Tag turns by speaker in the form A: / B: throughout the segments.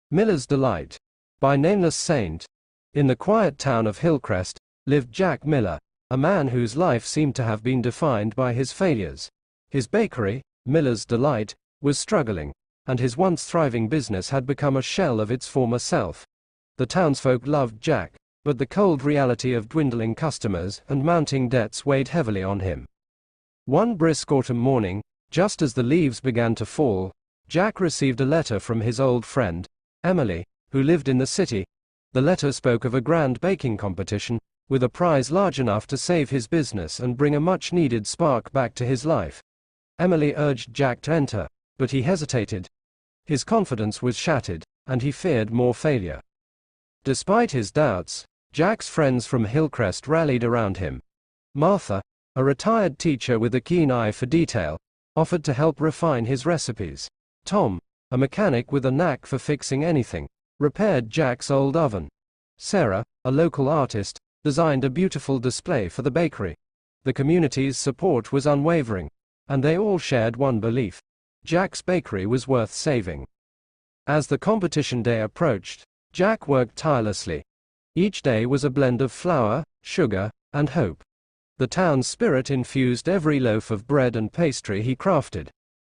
A: Miller's Delight. By nameless saint. In the quiet town of Hillcrest, lived Jack Miller, a man whose life seemed to have been defined by his failures. His bakery, Miller's Delight, was struggling, and his once thriving business had become a shell of its former self. The townsfolk loved Jack, but the cold reality of dwindling customers and mounting debts weighed heavily on him. One brisk autumn morning, just as the leaves began to fall, Jack received a letter from his old friend, Emily, who lived in the city. The letter spoke of a grand baking competition, with a prize large enough to save his business and bring a much-needed spark back to his life. Emily urged Jack to enter, but he hesitated. His confidence was shattered, and he feared more failure. Despite his doubts, Jack's friends from Hillcrest rallied around him. Martha, a retired teacher with a keen eye for detail, offered to help refine his recipes. Tom, a mechanic with a knack for fixing anything, repaired Jack's old oven. Sarah, a local artist, designed a beautiful display for the bakery. The community's support was unwavering, and they all shared one belief: Jack's bakery was worth saving. As the competition day approached, Jack worked tirelessly. Each day was a blend of flour, sugar, and hope. The town's spirit infused every loaf of bread and pastry he crafted.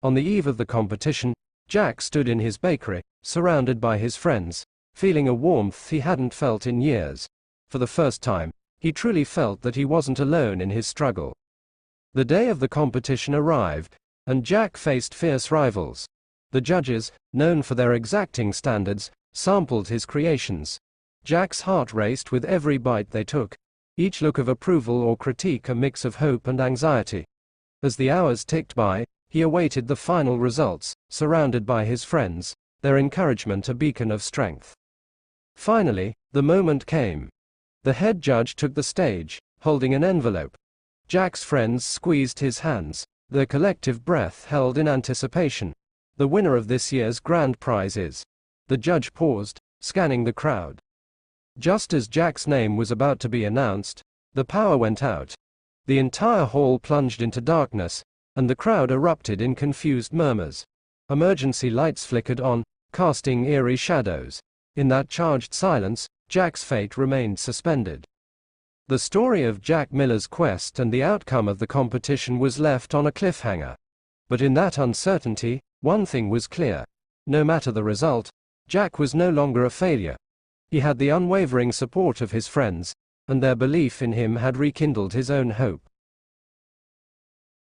A: On the eve of the competition, Jack stood in his bakery, surrounded by his friends, feeling a warmth he hadn't felt in years. For the first time, he truly felt that he wasn't alone in his struggle. The day of the competition arrived, and Jack faced fierce rivals. The judges, known for their exacting standards, sampled his creations. Jack's heart raced with every bite they took, each look of approval or critique a mix of hope and anxiety. As the hours ticked by, he awaited the final results, surrounded by his friends, their encouragement a beacon of strength. Finally, the moment came. The head judge took the stage, holding an envelope. Jack's friends squeezed his hands, their collective breath held in anticipation. The winner of this year's grand prize is. The judge paused, scanning the crowd. Just as Jack's name was about to be announced, the power went out. The entire hall plunged into darkness, and the crowd erupted in confused murmurs. Emergency lights flickered on, casting eerie shadows. In that charged silence, Jack's fate remained suspended. The story of Jack Miller's quest and the outcome of the competition was left on a cliffhanger. But in that uncertainty, one thing was clear. No matter the result, Jack was no longer a failure. He had the unwavering support of his friends, and their belief in him had rekindled his own hope.